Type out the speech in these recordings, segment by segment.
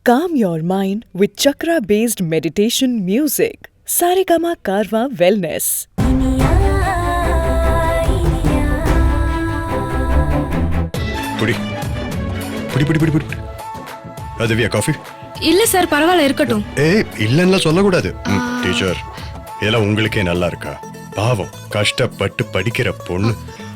Calm your mind with chakra-based meditation music. Saregama Karwa Wellness. புடி புடி புடி புடி புடி திவ்யா காஃபி இல்ல சார் பரவாயில்ல இருக்கட்டும். இல்லன்னா சொல்லக்கூடாது. டீச்சர் இதெல்லாம் உங்களுக்கே நல்லா இருக்கா? பாவம் கஷ்டப்பட்டு படிக்கிற பொண்ணு,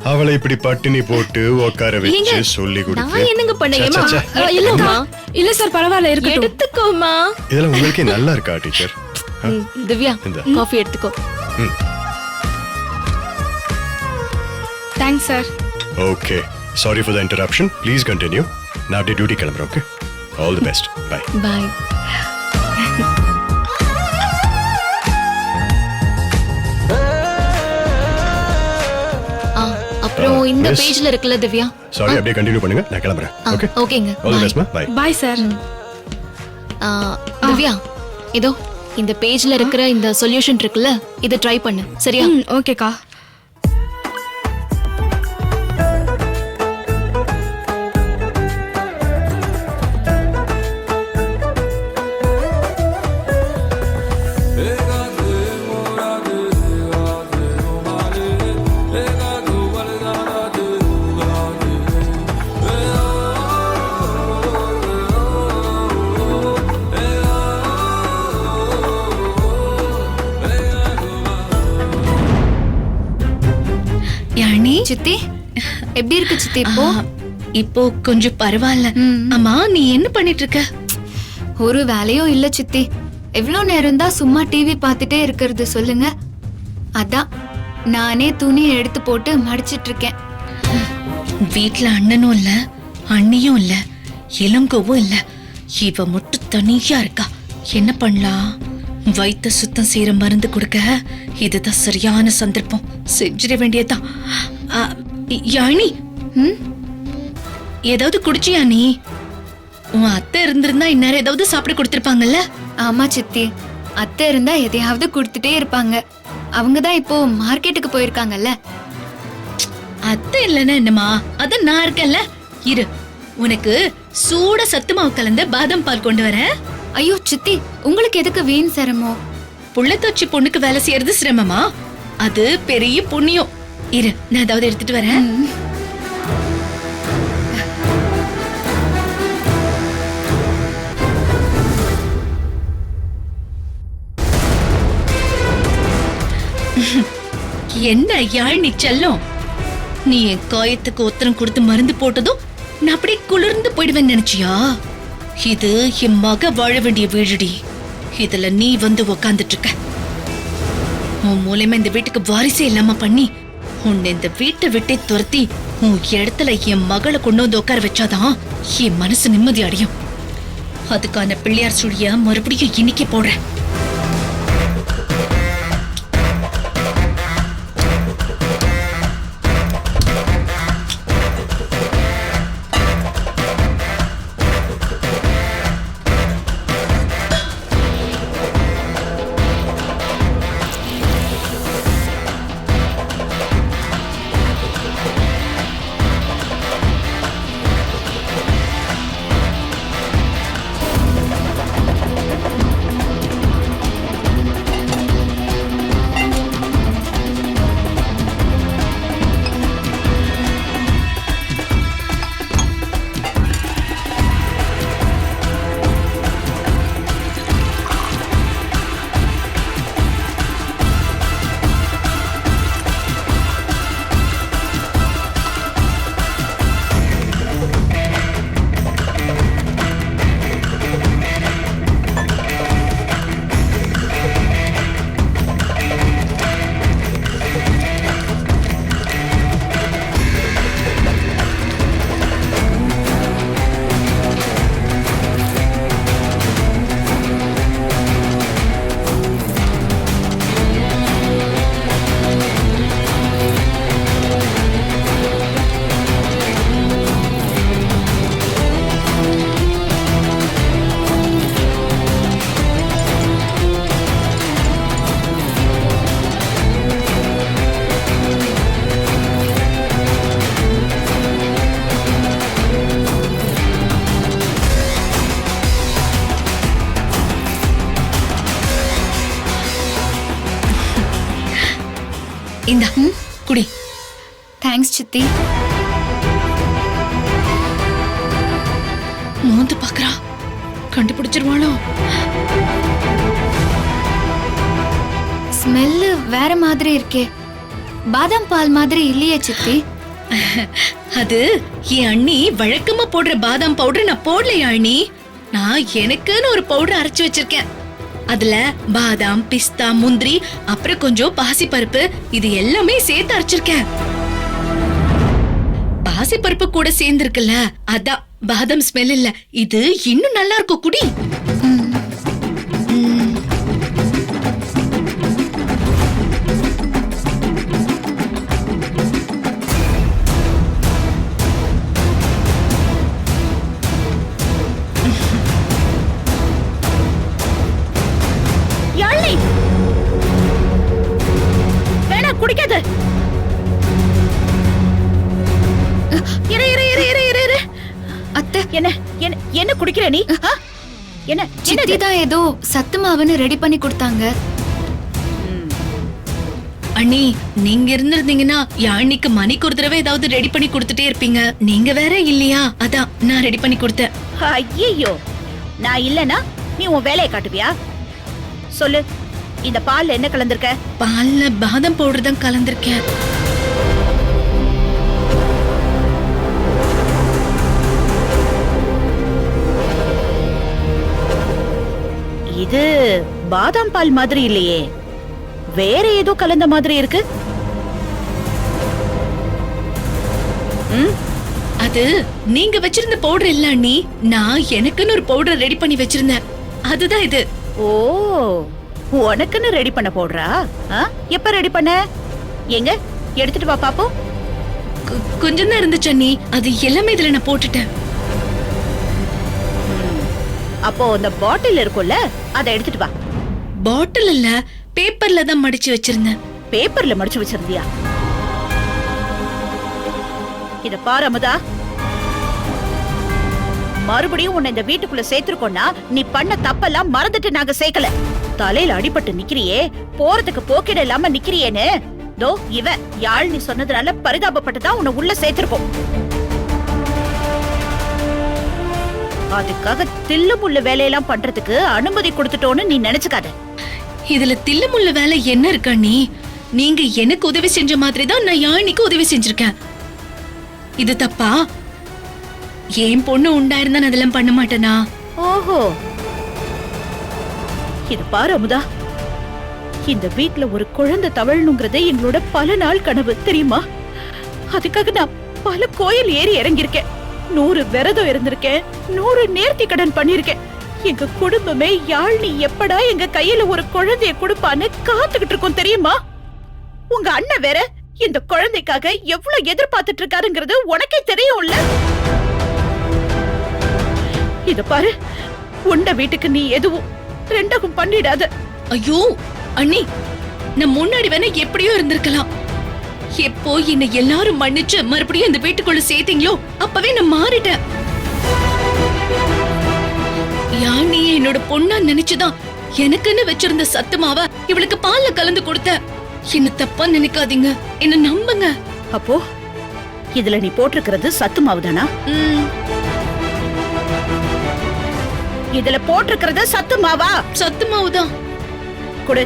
அவளை இப்படி பட்டினி போட்டு உட்கார வச்சு சொல்லி கொடுத்து என்னங்க பண்ணீங்கம்மா? இல்லம்மா இல்ல சார் பரவாயில்ல இருக்கட்டும். எடுத்துக்கோமா. இதெல்லாம் உங்களுக்கே நல்லா இருக்கா டீச்சர்? திவ்யா காஃபி எடுத்துக்கோ. Thanks sir. Okay, sorry for the interruption. Please continue. நான் அப்படியே டியூட்டி கிளம்புறேன். Okay, all the best. Bye bye. அப்புறம் இந்த பேஜ்ல இருக்குல திவ்யா. சாரி, அப்படியே கண்டினியூ பண்ணுங்க. நான் கிளம்புறேன். ஓகே ஓகேங்க. All the best. Bye bye sir. Divya இதோ இந்த பேஜ்ல இருக்கிற இந்த சொல்யூஷன் இருக்குல்ல, இத ட்ரை பண்ணு. சரியா? ஓகேக்கா. சித்தி எப்படி இருக்கு சித்தி? இப்போ கொஞ்சம் பரவாயில்ல. அம்மா நீ என்ன பண்ணிட்டு இருக்க? ஒரு வேலையும் இல்ல சித்தி. எவ்வளவு நேரம் தான் சும்மா டிவி பார்த்துட்டே இருக்கிறது சொல்லுங்க. அதான் நானே துணி எடுத்து போட்டு மடிச்சிட்டு இருக்கேன். வீட்ல அண்ணனும் இல்ல, அண்ணியும் இல்ல, இளங்கோவும் இல்ல. இவ மட்டும் தனியா இருக்கா. என்ன பண்ணலாம்? வயித்த சுத்தம் செய்யற மருந்து கொடுக்க இதுதான் சரியான சந்தர்ப்பம். செஞ்சிட வேண்டியதான். யானி, ஏதாவது குடிச்சியா நீ? உன் அத்தை இருந்திருந்தா இந்நேரம் ஏதாவது சாப்பிட கொடுத்திருப்பாங்கல்ல? ஆமா சித்தி, அத்தை இருந்தா எதையாவது கொடுத்துட்டே இருப்பாங்க. அவங்கதான் இப்போ மார்க்கெட்டுக்கு போயிருக்காங்கல்ல. அத்தை இல்லன்னா என்னமா, அதான் நான் இருக்கேன்ல. இரு, உனக்கு சூட சத்து மாவு கலந்த பாதாம் பால் கொண்டு வரேன். ஐயோ சித்தி, உங்களுக்கு எதுக்கு வீண் சிரமம்? புள்ளத்தாச்சி பொண்ணுக்கு வேலை செய்யறது சிரமமா? அது பெரிய புண்ணியம். இரு, நான் ஏதாவது எடுத்துட்டு வரேன். என்ன யாழ் செல்லம், நீ என் காயத்துக்கு ஒத்தரம் கொடுத்து மருந்து போட்டதும் நான் அப்படியே குளிர்ந்து போயிடுவேன்னு நினைச்சியா? இது என் மக வாழ வேண்டிய வீடுடி. இதுல நீ வந்து உக்காந்துட்டு இருக்க. உன் மூலமா இந்த வீட்டுக்கு வாரிசே இல்லாம பண்ணி உன்னை இந்த வீட்டை விட்டே துரத்தி உன் இடத்துல என் மகளை கொண்டு வந்து உட்கார வச்சாதான் என் மனசு நிம்மதி அடையும். அதுக்கான பிள்ளையார் சுழிய மறுபடியும் இன்னைக்கே போடுறேன். இந்தா குடி. தேங்க்ஸ் சித்தி. மோந்து பாக்குறா, கண்டுபிடிச்சிருவாளோ? ஸ்மெல்லு வேற மாதிரி இருக்கே, பாதாம் பால் மாதிரி இல்லையே சித்தி. அது என் அண்ணி வழக்கமா போடுற பாதாம் பவுடர் நான் போடலையா அண்ணி? நான் எனக்குன்னு ஒரு பவுடர் அரைச்சு வச்சிருக்கேன். அதுல பாதாம், பிஸ்தா, முந்திரி, அப்புறம் கொஞ்சம் பாசிப்பருப்பு, இது எல்லாமே சேர்த்து அரைச்சிருக்கேன். பாசிப்பருப்பு கூட சேர்ந்து இருக்குல்ல, அதான் பாதாம் ஸ்மெல் இல்ல. இது இன்னும் நல்லா இருக்கும், குடி. குடிக்காத. அத்தை, என்ன குடிக்கிற நீ? என்ன சித்தி தான் ஏதோ சத்து மாவுன்னு ரெடி பண்ணி கொடுத்தாங்க. அண்ணி, நீங்க இருந்திருந்தீங்கன்னா யாழ்னிக்கு மணிக்கு ஒரு தடவை ஏதாவது ரெடி பண்ணி கொடுத்துட்டே இருப்பீங்க. நீங்க வேற இல்லையா, அதான் நான் ரெடி பண்ணி கொடுத்தேன். ஐயோ, நான் இல்லனா நீ உன் வேலையை காட்டுவியா? சொல்லு, இந்த பால்ல என்ன கலந்திருக்க? பால்ல பாதாம் பவுடர் தான் கலந்திருக்கேன். இது பாதாம் பால் மாதிரி இல்லையே, வேற ஏதோ கலந்த மாதிரி இருக்கு. அது நீங்க வச்சிருந்த பவுடர் இல்ல அண்ணி, நான் எனக்குன்னு ஒரு பவுடர் ரெடி பண்ணி வச்சிருந்தேன், அதுதான் இது. ஓ, உனக்குன்னு ரெடி பண்ண போடுறா? எப்ப ரெடி பண்ண? எங்க எடுத்துட்டு வா பாப்போம். கொஞ்சம் தான் இருந்துச்சு அண்ணி, அது எல்லாமே இதுல நான் போட்டுட்டேன். அப்போ அந்த பாட்டில் இருக்கும்ல, அதை எடுத்துட்டு வா. பாட்டில் இல்ல, பேப்பர்ல தான் மடிச்சு வச்சிருந்தேன். பேப்பர்ல மடிச்சு வச்சிருந்தியா? இத பாரு அமுதா, மறுபடியும் உன்னை இந்த வீட்டுக்குள்ள சேர்த்திருக்கோம்னா நீ பண்ண தப்பெல்லாம் மறந்துட்டு நாங்க சேர்க்கல. தலையில அடிபட்டு நிக்கிறியே, போறதுக்கு போக்கிட இல்லாம நிக்கிறியேன்னு தோ இவ யாழ் நீ சொன்னதுனால பரிதாபப்பட்டுதான் உன்னை உள்ள சேர்த்திருக்கோம். அதுக்காக தில்லு முள்ளு வேலையெல்லாம் பண்றதுக்கு அனுமதி கொடுத்துட்டோன்னு நீ நினைச்சுக்காத. இதுல தில்லுமுள்ள வேலை என்ன இருக்கா நீ? நீங்க எனக்கு உதவி செஞ்ச மாதிரி தான் நான் யாழ்னிக்கு உதவி செஞ்சிருக்கேன். இது தப்பா? ஏன் பொண்ணு உண்டாயிருந்தா நான் அதெல்லாம் பண்ண மாட்டேனா? ஓஹோ, இது பாரு அமுதா, இந்த வீட்ல ஒரு குழந்தை தவழணுங்கிறது எங்களோட பல நாள் கனவு தெரியுமா? அதுக்காக நான் பல கோயில் ஏறி இறங்கியிருக்கேன், 100 விரதம் இருந்திருக்கேன், 100 நேர்த்தி கடன் பண்ணிருக்கேன். எங்க குடும்பமே யாழ்னி எப்படா எங்க கையில ஒரு குழந்தைய கொடுப்பான்னு காத்துக்கிட்டு இருக்கோம் தெரியுமா? உங்க அண்ணன் வேற இந்த குழந்தைக்காக எவ்வளவு எதிர்பார்த்துட்டு இருக்காருங்கிறது உனக்கே தெரியும்ல. இத பாரு, உண்ட வீட்டுக்கு நீ எதுவும் ரெண்டகம் பண்ணிடாத. ஐயோ அண்ணி, நான் முன்னாடி வேணா எப்படியோ இருந்திருக்கலாம். எப்போ என்ன எல்லாரும் மன்னிச்சு மறுபடியும் இந்த வீட்டுக்குள்ள சேர்த்தீங்களோ அப்பவே நான் மாறிட்டேன். யாழ்னி என்னோட பொண்ணா நினைச்சுதான் எனக்குன்னு வச்சிருந்த சத்துமாவ இவளுக்கு பால்ல கலந்து கொடுத்த. என்ன தப்பா நினைக்காதீங்க, என்ன நம்புங்க. அப்போ இதுல நீ போட்டிருக்கிறது சத்து மாவுதானா? இதுல போட்டிருக்கிறது சத்து மாவா? சத்து மாவுதான். கொடு.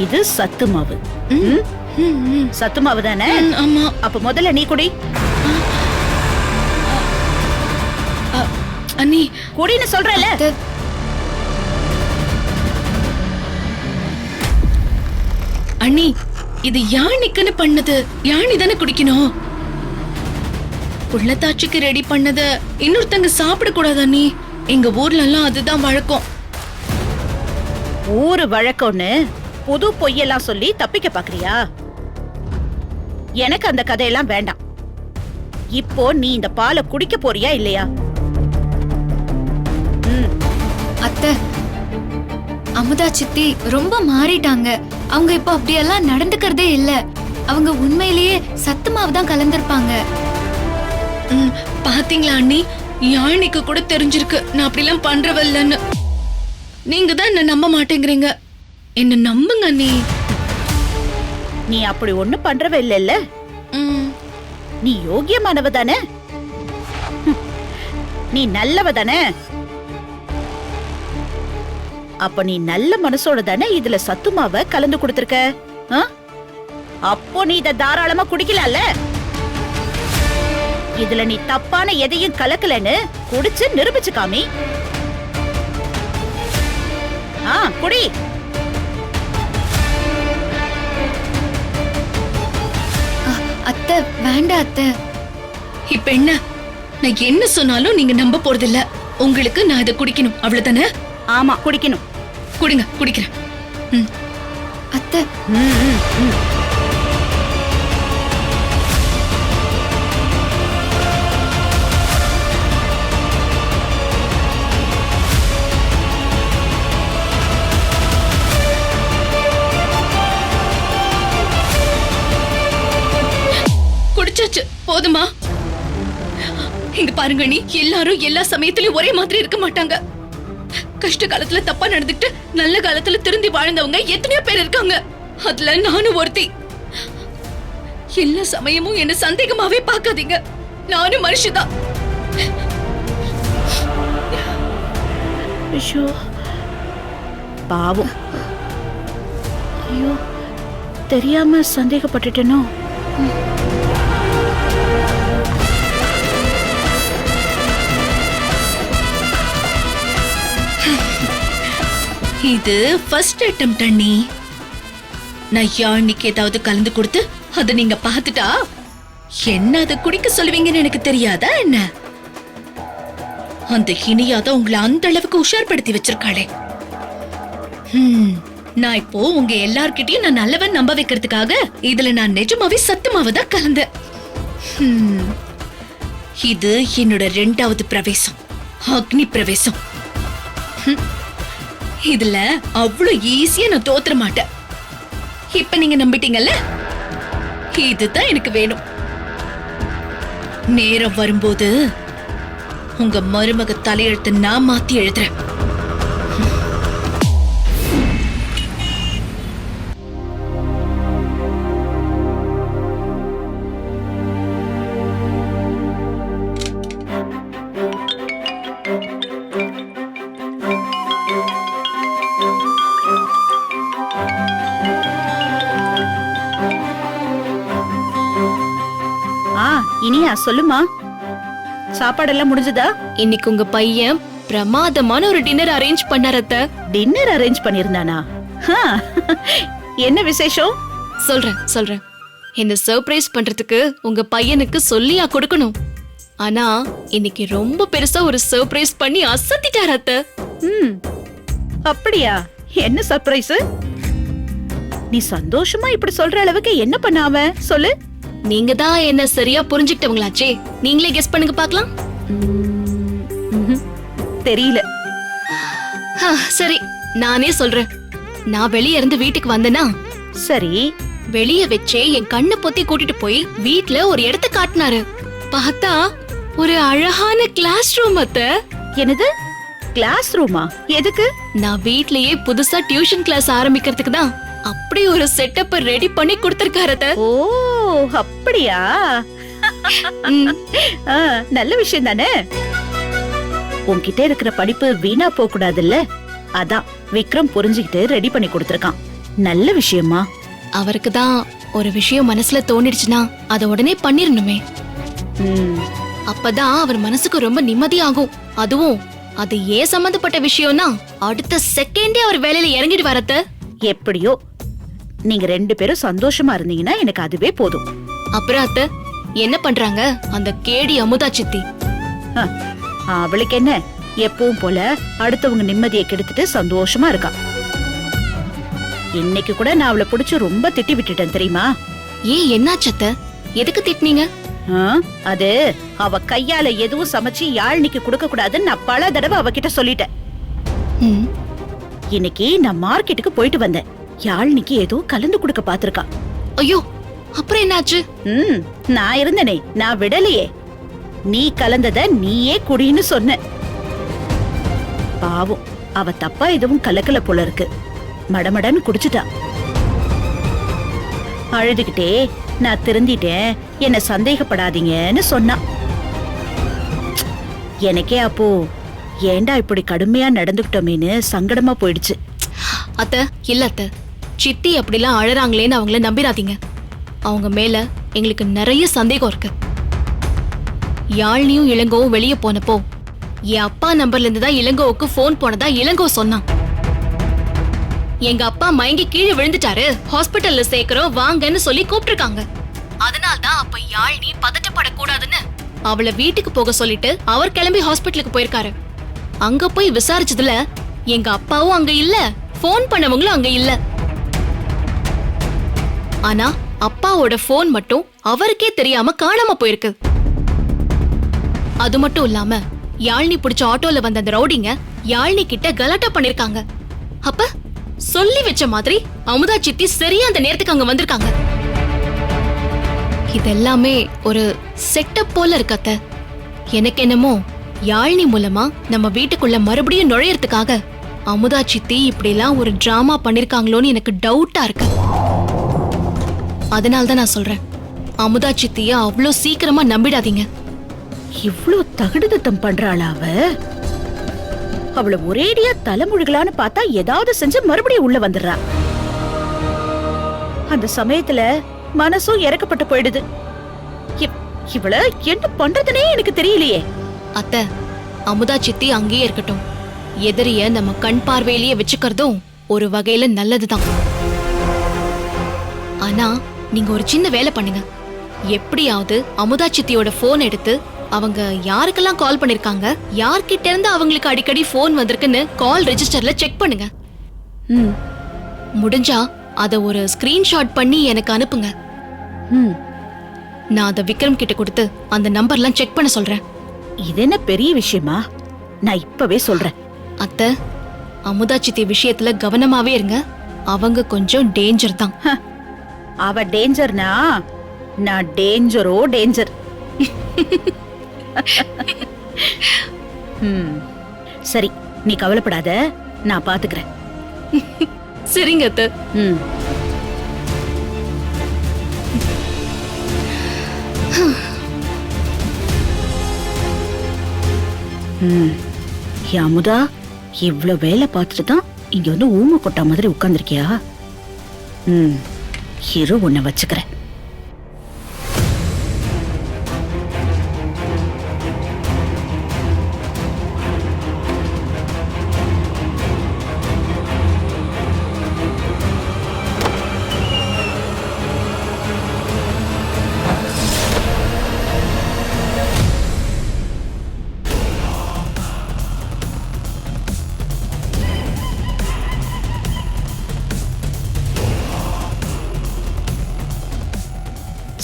இது சத்து மாவு. சத்து மாவு தானே? ஆமா. அப்ப முதல்ல நீ குடி. அண்ணி குடின்னு சொல்றல. அண்ணி, இது யாழ்னிக்குன்னு பண்ணது, யாழ்னி தானே குடிக்கணும். புள்ளத்தாச்சிக்கு ரெடி பண்ணத இன்னொருத்தங்க சாப்பிட கூடாது அண்ணி. எங்க ஊர்ல எல்லாம் அதுதான் வழக்கம். ஊரு வழக்கம்னு புது பொய்யெல்லாம் சொல்லி தப்பிக்க பாக்குறியா? எனக்கு அந்த கதையெல்லாம் வேண்டாம். இப்போ நீ இந்த பாலை குடிக்க போறியா இல்லையா? அத்தை, அமுதா சித்தி ரொம்ப மாறிட்டாங்க. அவங்க இப்போ அப்படியெல்லாம் நடந்துக்கிறதே இல்ல. அவங்க உண்மையிலேயே சத்துமாவு தான் கலந்திருப்பாங்க. பாத்தீங்களா அண்ணி, யாழினிக்கு கூட தெரிஞ்சிருக்கு நான் அப்படிலாம் பண்றவல்லன்னு. நீங்க தான் என்ன நம்ப மாட்டேங்கிறீங்க. என்ன நம்புங்க அண்ணி. நீ அப்படி ஒண்ணு பண்றவ இல்ல. நீ யோகியமானவ தானே? நீ நல்லவ தானே? அப்ப நீ நல்ல மனசோட தானே இதுல சத்துமாவ கலந்து கொடுத்திருக்க. அப்போ நீ இத தாராளமா குடிக்கலாம்ல. இதுல நீ தப்பான எதையும் கலக்கலன்னு குடிச்சு நிரூபிச்சு காமி. குடி. அத்தை வேண்டாம் அத்தை. இப்ப என்ன, நான் என்ன சொன்னாலும் நீங்க நம்ப போறதில்ல. உங்களுக்கு நான் இதை குடிக்கணும், அவ்வளவுதானே? ஆமா, குடிக்கணும். குடிங்க, குடிக்கிறேன். அத்தை குடிச்சாச்சு, போதுமா? இங்க பாருங்க நீ, எல்லாரும் எல்லா சமயத்திலயும் ஒரே மாதிரி இருக்க மாட்டாங்க. கஷ்ட காலத்துல தப்பா நடந்துட்டு நல்ல காலத்துல திருந்தி வாழ்ந்தவங்க எத்தனையோ பேர் இருக்காங்க. அதுல நானும் ஒருத்தி. எல்லா சமயமும் என்ன சந்தேகமாவே பார்க்காதீங்க. நானும் மனுஷிதான். ஐயோ பாவம். ஐயோ, தெரியாம சந்தேகப்பட்டுட்டேனோ. இது ஃபர்ஸ்ட் அட்டெம்ப்ட் அண்ணி. நான் யாழ்னிக்கு ஏதாவது கலந்து கொடுத்து அதை நீங்க பார்த்துட்டா என்ன அதை குடிக்க சொல்லுவீங்கன்னு எனக்கு தெரியாதா என்ன? அந்த இனியாதான் உங்களை அந்த அளவுக்கு உஷார்படுத்தி வச்சிருக்காளே. நான் இப்போ உங்க எல்லார்கிட்டயும் நான் நல்லவன் நம்ப வைக்கிறதுக்காக இதுல நான் நிஜமாவே சத்துமாவதான் கலந்தேன். இது என்னோட 2வது பிரவேசம், அக்னி பிரவேசம். இதுல அவ்வளவு ஈஸியா நான் தோத்துற மாட்டேன். இப்ப நீங்க நம்பிட்டீங்கல்ல, இதுதான் எனக்கு வேணும். நேரம் வரும்போது உங்க மருமக தலையெழுத்து நான் மாத்தி எழுதுறேன். இனியா, சொல்லுமா, சாப்பாடெல்லாம் முடிஞ்சதா? இன்னைக்கு உங்க பையன் பிரமாதமான ஒரு டின்னர் அரேஞ்ச் பண்ணாரத்த. டின்னர் அரேஞ்ச் பண்ணிருந்தானா? என்ன விசேஷம்? சொல்றேன். இந்த சர்ப்ரைஸ் பண்றதுக்கு உங்க பையனுக்கு சொல்லியா கொடுக்கணும். ஆனா இன்னைக்கு ரொம்ப பெருசா ஒரு சர்ப்ரைஸ் பண்ணி அசத்திட்டார் அத்த. அப்படியா? என்ன சர்ப்ரைஸ்? நீ சந்தோஷமா இப்படி சொல்ற அளவுக்கு என்ன பண்ண அவன்? சொல்லு. நீங்க தான் என்ன சரியா புரிஞ்சுக்கிட்டவங்களாச்சே. நீங்களே கெஸ் பண்ணுங்க பார்க்கலாம். தெரியல. சரி, நானே சொல்றேன். நான் வெளிய இருந்து வீட்டுக்கு வந்தேனா, சரி, வெளிய வச்சே என் கண்ணை பொத்தி கூட்டிட்டு போய் வீட்ல ஒரு இடத்த காட்டினாரு. பார்த்தா ஒரு அழகான கிளாஸ் ரூம் அத்த. என்னது, கிளாஸ் ரூமா? எதுக்கு? நான் வீட்லயே புதுசா டியூஷன் கிளாஸ் ஆரம்பிக்கிறதுக்கு தான் அப்படி ஒரு செட்டப் ரெடி பண்ணி கொடுத்திருக்காரு அத்த. ஓ, அப்படியா? நல்ல விஷயம் தானே. உன்கிட்ட இருக்கிற படிப்பு வீணா போக கூடாதுல்ல, அதான் விக்ரம் புரிஞ்சுக்கிட்டு ரெடி பண்ணி கொடுத்திருக்கான். நல்ல விஷயமா? அவருக்கு தான் ஒரு விஷயம் மனசுல தோணிடுச்சுன்னா அதை உடனே பண்ணிரணுமே. அப்பதான் அவர் மனசுக்கு ரொம்ப நிம்மதியாகும். அதுவும் அது ஏன் சம்பந்தப்பட்ட விஷயம்னா அடுத்த செகண்டே அவர் வேலையில இறங்கிட்டு வரத்த. எப்படியோ நீங்க 2 பேரும் சந்தோஷமா இருந்தீங்கன்னா எனக்கு அதுவே போதும். அப்புறம் அத்த என்ன பண்றாங்க அந்த கேடி அமுதா சித்தி? அவளுக்கு என்ன, எப்பவும் போல அடுத்தவங்க நிம்மதியை கெடுத்துட்டு சந்தோஷமா இருக்கா. இன்னைக்கு கூட நான் அவளை பிடிச்சு ரொம்ப திட்டி விட்டுட்டேன் தெரியுமா? ஏன், என்னாச்சத்த? எதுக்கு திட்டினீங்க? அது அவ கையால எதுவும் சமைச்சு யாழ்னிக்கு கொடுக்க கூடாதுன்னு நான் பல தடவை அவகிட்ட சொல்லிட்டேன். இன்னைக்கு நான் மார்க்கெட்டுக்கு போயிட்டு வந்தேன். யாழ்னிக்கு ஏதோ கலந்து கொடுக்க பாத்திருக்கா. ஐயோ, அப்புறம் என்னாச்சு? நான் இருந்தனே, நான் விடலையே. நீ கலந்தத நீயே குடின்னு சொன்ன. பாவம், அவ தப்பா எதுவும் கலக்கல போல இருக்கு. மடமடன்னு குடிச்சுட்டா. அழுதுகிட்டே நான் திருந்திட்டேன், என்ன சந்தேகப்படாதீங்கன்னு சொன்னா. எனக்கே அப்போ ஏண்டா இப்படி கடுமையா நடந்துகிட்டோமேன்னு சங்கடமா போயிடுச்சு. அத்த, இல்ல அத்த, சித்தி அப்படிலாம் அழறாங்களேன்னு அவங்கள நம்பிராதீங்க. அவங்க மேல எங்களுக்கு நிறைய சந்தேகம் இருக்கு. யாழ்னியும் இளங்கோவும் வெளியே போனப்போ என் அப்பா நம்பர்ல இருந்து தான் இளங்கோவுக்கு போன் போனதா இளங்கோ சொன்னான். எங்க அப்பா மயங்கி கீழே விழுந்துட்டாரு, ஹாஸ்பிட்டல்ல சேர்க்கிறோம் வாங்கன்னு சொல்லி கூப்பிட்டுருக்காங்க. அதனால்தான் அப்ப யாழ்னி பதட்டப்படக்கூடாதுன்னு அவளை வீட்டுக்கு போக சொல்லிட்டு அவர் கிளம்பி ஹாஸ்பிட்டலுக்கு போயிருக்காரு. அங்க போய் விசாரிச்சதுல எங்க அப்பாவும் அங்க இல்ல, போன் பண்ணவங்களும் அங்க இல்ல. ஆனா அப்பாவோட போன் மட்டும் அவருக்கே தெரியாம காணாம போயிருக்கு. அது மட்டும் இல்லாம யாழ்னி பிடிச்ச ஆட்டோல வந்த அந்த ரவுடிங்க யாழ்னி கிட்ட கலாட்டா பண்ணிருக்காங்க. அப்ப சொல்லி வச்ச மாதிரி அமுதா சித்தி சரியா அந்த நேரத்துக்கு அங்க வந்திருக்காங்க. இதெல்லாமே ஒரு செட்டப் போல இருக்கத்த. எனக்கு என்னமோ யாழ்னி மூலமா நம்ம வீட்டுக்குள்ள மறுபடியும் நுழையறதுக்காக அமுதா சித்தி இப்படி எல்லாம் ஒரு டிராமா பண்ணிருக்காங்களோன்னு எனக்கு டவுட்டா இருக்கு. அதனால்தான் நான் சொல்றேன், அமுதா சித்திய அவ்வளோ சீக்கிரமா நம்பிடாதீங்க. இவ்ளோ தகுடுதத்தம் பண்றாளா அவ? அவள ஒரேடியா தலைமுழுகலான்னு பார்த்தா ஏதாவது செஞ்சு மறுபடியும் உள்ள வந்துடுறா. அந்த சமயத்துல மனசும் இறக்கப்பட்டு போயிடுது. இவள என்ன பண்றதுனே எனக்கு தெரியலையே. அத்த, அமுதா சித்தி அங்கேயே இருக்கட்டும். எதிரிய நம்ம கண் பார்வையிலேயே வச்சுக்கிறதும் ஒரு வகையில நல்லதுதான். ஆனா நீங்க ஒரு சின்ன வேலை பண்ணுங்க. எப்படியாவது அமுதா சித்தியோட போன் எடுத்து அவங்க யாருக்கெல்லாம் கால் பண்ணிருக்காங்க, யார்கிட்ட இருந்து அவங்களுக்கு அடிக்கடி போன் வந்திருக்குன்னு கால் ரெஜிஸ்டர்ல செக் பண்ணுங்க. முடிஞ்சா அத ஒரு ஸ்கிரீன்ஷாட் பண்ணி எனக்கு அனுப்புங்க. நான் அத விக்ரம் கிட்ட கொடுத்து அந்த நம்பர்லாம் செக் பண்ண சொல்றேன். இது என்ன பெரிய விஷயமா? நான் இப்பவே சொல்றேன். அத்த, அமுதா சித்தி விஷயத்துல கவனமாவே இருங்க. அவங்க கொஞ்சம் டேஞ்சர் தான். அவ டேஞ்சர்னா நான் டேஞ்சரோ டேஞ்சர். சரி, நீ கவலைப்படாத, நான் பாத்துக்கிறேன். சரிங்க அத்த. அமுதா, இவ்ளோ வேலை பார்த்துட்டு தான் இங்க வந்து ஊமை கொட்டா மாதிரி உட்கார்ந்திருக்கியா? இரு, உன்னை வச்சுக்கிறேன்.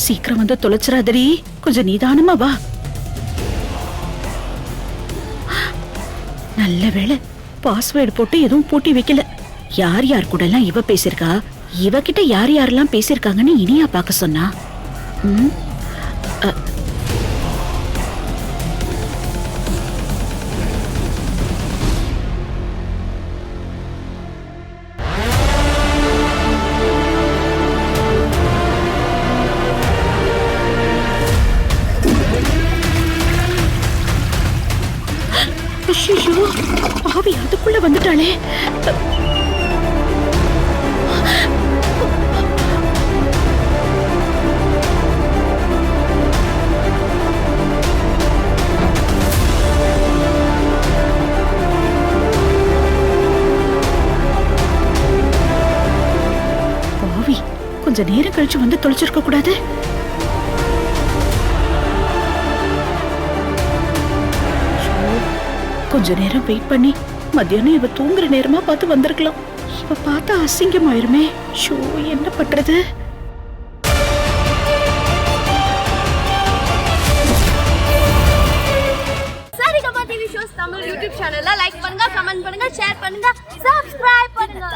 சீக்கிரம் வந்து தொலைச்சிராதடி, கொஞ்சம் நிதானமா வா. நல்ல வேளை பாஸ்வேர்டு போட்டு எதுவும் பூட்டி வைக்கல. யார் யார் கூட எல்லாம் இவ பேசிருக்கா, இவகிட்ட யார் யாரெல்லாம் பேசிருக்காங்கன்னு இனியா பார்க்க சொன்னா. ஐயோ, பாவி அதுக்குள்ள வந்துட்டாளே. பாவி, கொஞ்ச நேரம் கழிச்சு வந்து தொலைச்சிருக்க கூடாது. கொஞ்ச நேரம் வெயிட் பண்ணி மத்தியானம் இவ தூங்குற நேரமா பார்த்து வந்திருக்கலாம். இவ பார்த்தா அசிங்கமாயிருமே. ஷோ, என்ன பண்றது? Saregama TV shows Tamil YouTube சேனல்ல லைக் பண்ணுங்க, கமெண்ட் பண்ணுங்க, ஷேர் பண்ணுங்க, சப்ஸ்கிரைப் பண்ணுங்க.